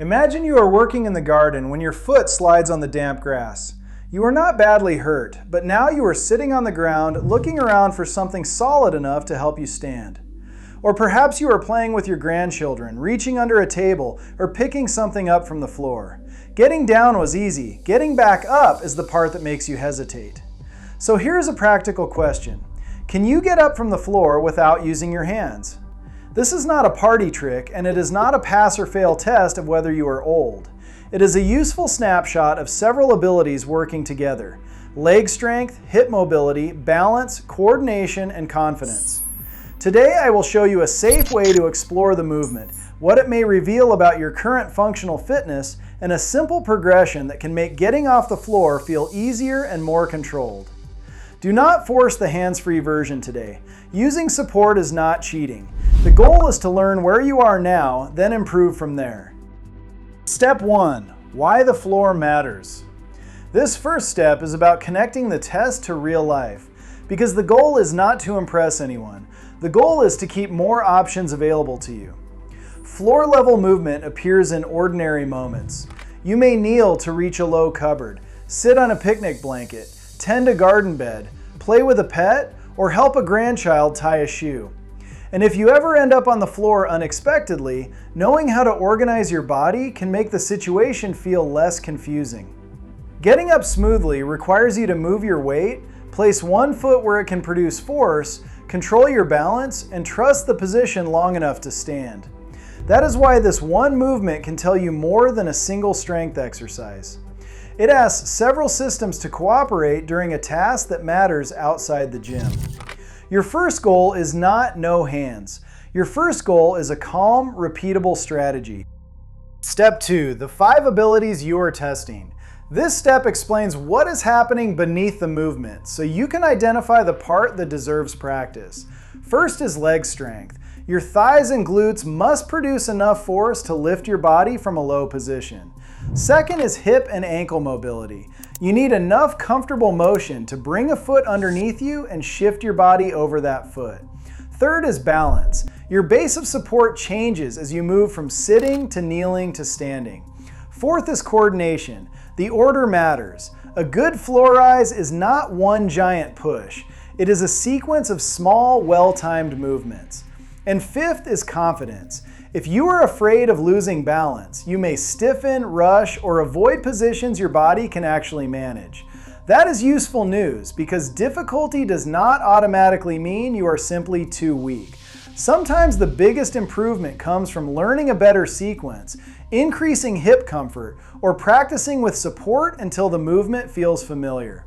Imagine you are working in the garden when your foot slides on the damp grass. You are not badly hurt, but now you are sitting on the ground looking around for something solid enough to help you stand. Or perhaps you are playing with your grandchildren, reaching under a table, or picking something up from the floor. Getting down was easy. Getting back up is the part that makes you hesitate. So here's a practical question. Can you get up from the floor without using your hands? This is not a party trick, and it is not a pass or fail test of whether you are old. It is a useful snapshot of several abilities working together: leg strength, hip mobility, balance, coordination, and confidence. Today I will show you a safe way to explore the movement, what it may reveal about your current functional fitness, and a simple progression that can make getting off the floor feel easier and more controlled. Do not force the hands-free version today. Using support is not cheating. The goal is to learn where you are now, then improve from there. Step 1. Why the floor matters. This first step is about connecting the test to real life, because the goal is not to impress anyone. The goal is to keep more options available to you. Floor-level movement appears in ordinary moments. You may kneel to reach a low cupboard, sit on a picnic blanket, tend a garden bed, play with a pet, or help a grandchild tie a shoe. And if you ever end up on the floor unexpectedly, knowing how to organize your body can make the situation feel less confusing. Getting up smoothly requires you to move your weight, place one foot where it can produce force, control your balance, and trust the position long enough to stand. That is why this one movement can tell you more than a single strength exercise. It asks several systems to cooperate during a task that matters outside the gym. Your first goal is not no hands. Your first goal is a calm, repeatable strategy. Step 2. The 5 abilities you are testing. This step explains what is happening beneath the movement, so you can identify the part that deserves practice. First is leg strength. Your thighs and glutes must produce enough force to lift your body from a low position. Second is hip and ankle mobility. You need enough comfortable motion to bring a foot underneath you and shift your body over that foot. Third is balance. Your base of support changes as you move from sitting to kneeling to standing. Fourth is coordination. The order matters. A good floor rise is not one giant push. It is a sequence of small, well-timed movements. And fifth is confidence. If you are afraid of losing balance, you may stiffen, rush, or avoid positions your body can actually manage. That is useful news because difficulty does not automatically mean you are simply too weak. Sometimes the biggest improvement comes from learning a better sequence, increasing hip comfort, or practicing with support until the movement feels familiar.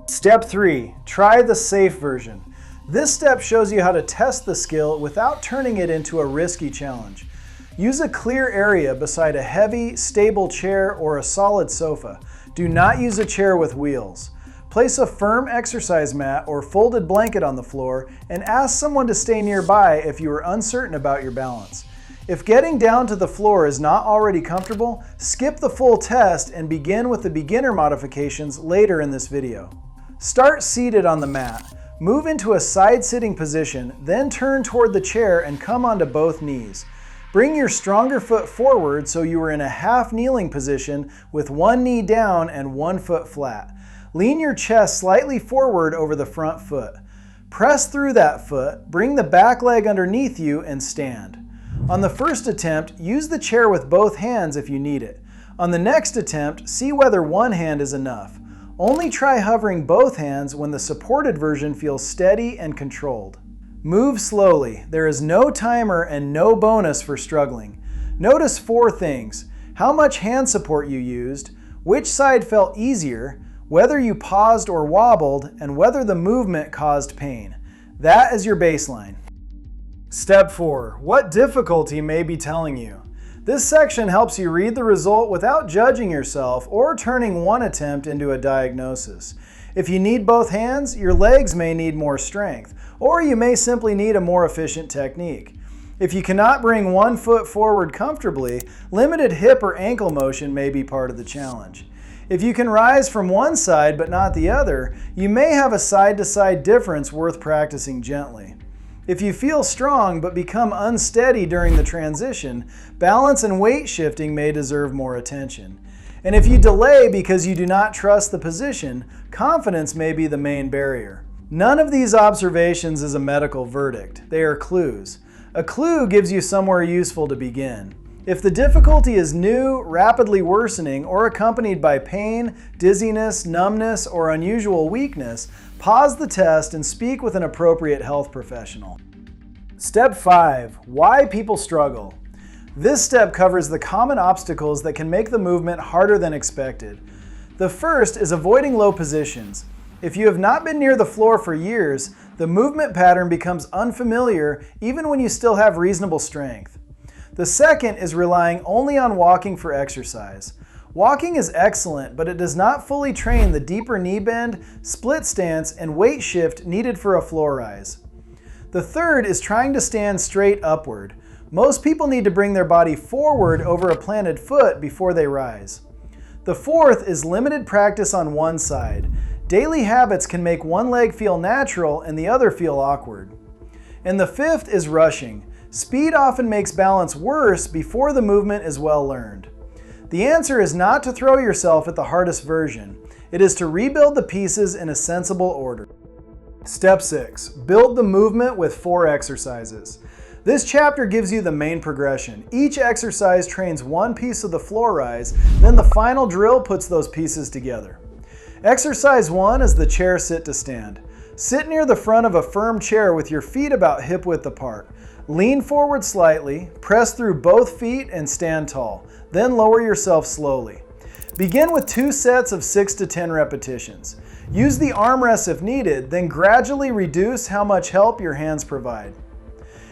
Step 3. Try the safe version. This step shows you how to test the skill without turning it into a risky challenge. Use a clear area beside a heavy, stable chair or a solid sofa. Do not use a chair with wheels. Place a firm exercise mat or folded blanket on the floor and ask someone to stay nearby if you are uncertain about your balance. If getting down to the floor is not already comfortable, skip the full test and begin with the beginner modifications later in this video. Start seated on the mat. Move into a side-sitting position, then turn toward the chair and come onto both knees. Bring your stronger foot forward so you are in a half-kneeling position with one knee down and one foot flat. Lean your chest slightly forward over the front foot. Press through that foot, bring the back leg underneath you, and stand. On the first attempt, use the chair with both hands if you need it. On the next attempt, see whether one hand is enough. Only try hovering both hands when the supported version feels steady and controlled. Move slowly. There is no timer and no bonus for struggling. Notice 4 things: how much hand support you used, which side felt easier, whether you paused or wobbled, and whether the movement caused pain. That is your baseline. Step 4. What difficulty may be telling you. This section helps you read the result without judging yourself or turning one attempt into a diagnosis. If you need both hands, your legs may need more strength, or you may simply need a more efficient technique. If you cannot bring one foot forward comfortably, limited hip or ankle motion may be part of the challenge. If you can rise from one side but not the other, you may have a side-to-side difference worth practicing gently. If you feel strong but become unsteady during the transition, balance and weight shifting may deserve more attention. And if you delay because you do not trust the position, confidence may be the main barrier. None of these observations is a medical verdict. They are clues. A clue gives you somewhere useful to begin. If the difficulty is new, rapidly worsening, or accompanied by pain, dizziness, numbness, or unusual weakness, pause the test and speak with an appropriate health professional. Step 5. Why people struggle. This step covers the common obstacles that can make the movement harder than expected. The first is avoiding low positions. If you have not been near the floor for years, the movement pattern becomes unfamiliar even when you still have reasonable strength. The second is relying only on walking for exercise. Walking is excellent, but it does not fully train the deeper knee bend, split stance, and weight shift needed for a floor rise. The third is trying to stand straight upward. Most people need to bring their body forward over a planted foot before they rise. The fourth is limited practice on one side. Daily habits can make one leg feel natural and the other feel awkward. And the fifth is rushing. Speed often makes balance worse before the movement is well learned. The answer is not to throw yourself at the hardest version. It is to rebuild the pieces in a sensible order. Step 6. Build the movement with 4 exercises. This chapter gives you the main progression. Each exercise trains one piece of the floor rise, then the final drill puts those pieces together. Exercise 1 is the chair sit to stand. Sit near the front of a firm chair with your feet about hip width apart. Lean forward slightly, press through both feet and stand tall. Then lower yourself slowly. Begin with 2 sets of 6 to 10 repetitions. Use the armrests if needed, then gradually reduce how much help your hands provide.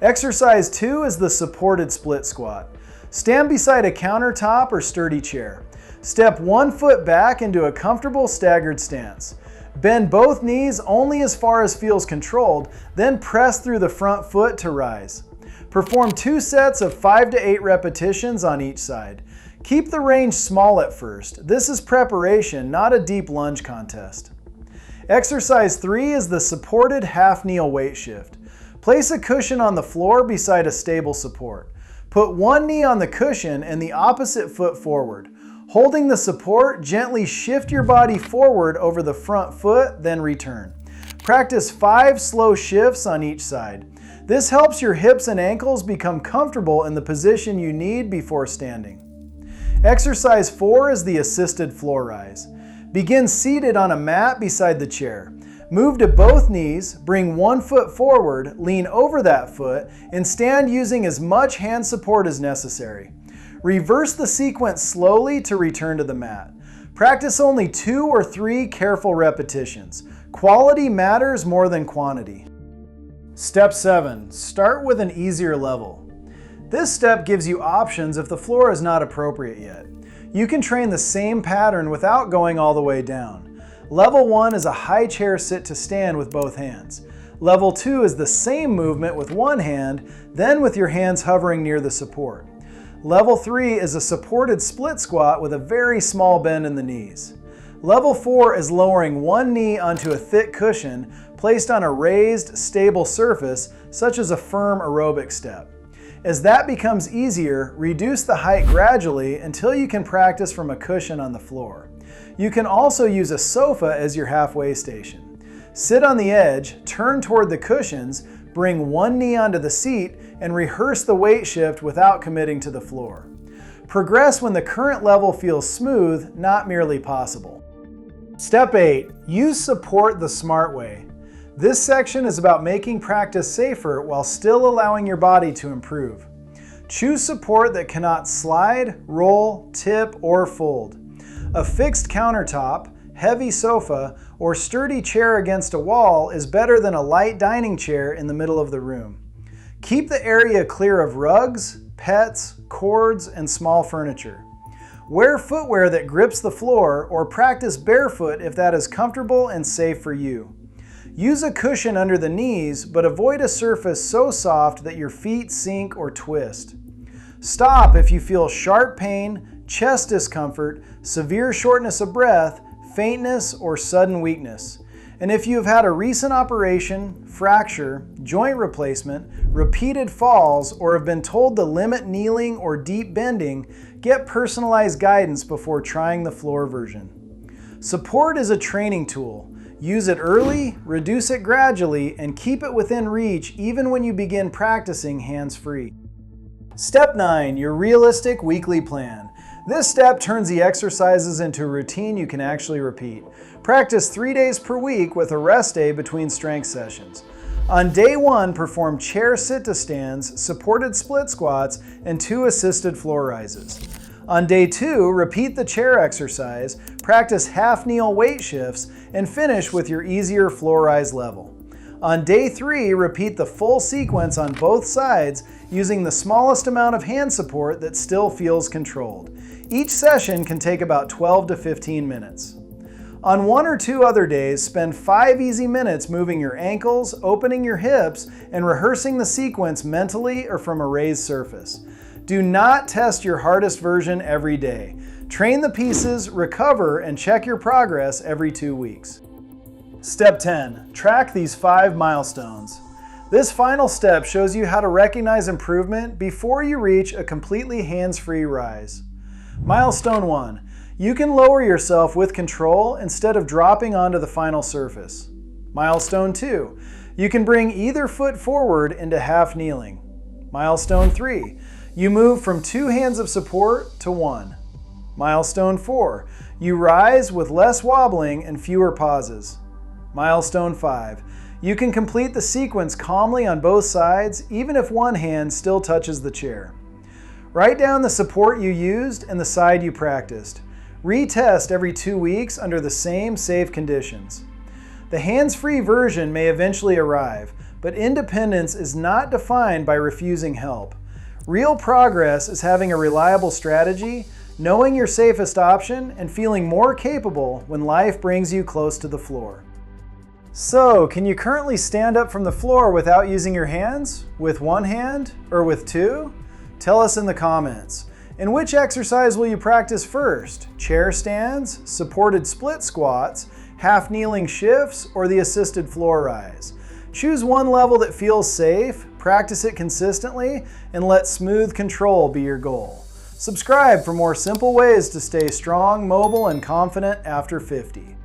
Exercise 2 is the supported split squat. Stand beside a countertop or sturdy chair. Step one foot back into a comfortable staggered stance. Bend both knees only as far as feels controlled, then press through the front foot to rise. Perform 2 sets of 5 to 8 repetitions on each side. Keep the range small at first. This is preparation, not a deep lunge contest. Exercise 3 is the supported half kneel weight shift. Place a cushion on the floor beside a stable support. Put one knee on the cushion and the opposite foot forward. Holding the support, gently shift your body forward over the front foot, then return. Practice 5 slow shifts on each side. This helps your hips and ankles become comfortable in the position you need before standing. Exercise 4 is the assisted floor rise. Begin seated on a mat beside the chair. Move to both knees, bring one foot forward, lean over that foot, and stand using as much hand support as necessary. Reverse the sequence slowly to return to the mat. Practice only 2 or 3 careful repetitions. Quality matters more than quantity. Step 7. Start with an easier level. This step gives you options if the floor is not appropriate yet. You can train the same pattern without going all the way down. Level 1 is a high chair sit to stand with both hands. Level 2 is the same movement with one hand, then with your hands hovering near the support. Level 3 is a supported split squat with a very small bend in the knees. Level 4 is lowering one knee onto a thick cushion placed on a raised, stable surface, such as a firm aerobic step. As that becomes easier, reduce the height gradually until you can practice from a cushion on the floor. You can also use a sofa as your halfway station. Sit on the edge, turn toward the cushions, bring one knee onto the seat, and rehearse the weight shift without committing to the floor. Progress when the current level feels smooth, not merely possible. Step 8. Use support the smart way. This section is about making practice safer while still allowing your body to improve. Choose support that cannot slide, roll, tip, or fold. A fixed countertop, heavy sofa, or sturdy chair against a wall is better than a light dining chair in the middle of the room. Keep the area clear of rugs, pets, cords, and small furniture. Wear footwear that grips the floor or practice barefoot if that is comfortable and safe for you. Use a cushion under the knees, but avoid a surface so soft that your feet sink or twist. Stop if you feel sharp pain, chest discomfort, severe shortness of breath, faintness, or sudden weakness. And if you have had a recent operation, fracture, joint replacement, repeated falls, or have been told to limit kneeling or deep bending, get personalized guidance before trying the floor version. Support is a training tool. Use it early, reduce it gradually, and keep it within reach even when you begin practicing hands-free. Step 9, your realistic weekly plan. This step turns the exercises into a routine you can actually repeat. Practice 3 days per week with a rest day between strength sessions. On day 1, perform chair sit-to-stands, supported split squats, and 2 assisted floor rises. On day 2, repeat the chair exercise, practice half-kneel weight shifts, and finish with your easier floor rise level. On day 3, repeat the full sequence on both sides using the smallest amount of hand support that still feels controlled. Each session can take about 12 to 15 minutes. On 1 or 2 other days, spend 5 easy minutes moving your ankles, opening your hips, and rehearsing the sequence mentally or from a raised surface. Do not test your hardest version every day. Train the pieces, recover, and check your progress every 2 weeks. Step 10. Track these 5 milestones. This final step shows you how to recognize improvement before you reach a completely hands-free rise. Milestone 1. You can lower yourself with control instead of dropping onto the final surface. Milestone 2. You can bring either foot forward into half kneeling. Milestone 3. You move from 2 hands of support to 1. Milestone 4. You rise with less wobbling and fewer pauses. Milestone 5. You can complete the sequence calmly on both sides, even if one hand still touches the chair. Write down the support you used and the side you practiced. Retest every 2 weeks under the same safe conditions. The hands-free version may eventually arrive, but independence is not defined by refusing help. Real progress is having a reliable strategy, knowing your safest option, and feeling more capable when life brings you close to the floor. So, can you currently stand up from the floor without using your hands? With one hand? Or with 2? Tell us in the comments. And which exercise will you practice first? Chair stands, supported split squats, half kneeling shifts, or the assisted floor rise? Choose one level that feels safe, practice it consistently, and let smooth control be your goal. Subscribe for more simple ways to stay strong, mobile, and confident after 50.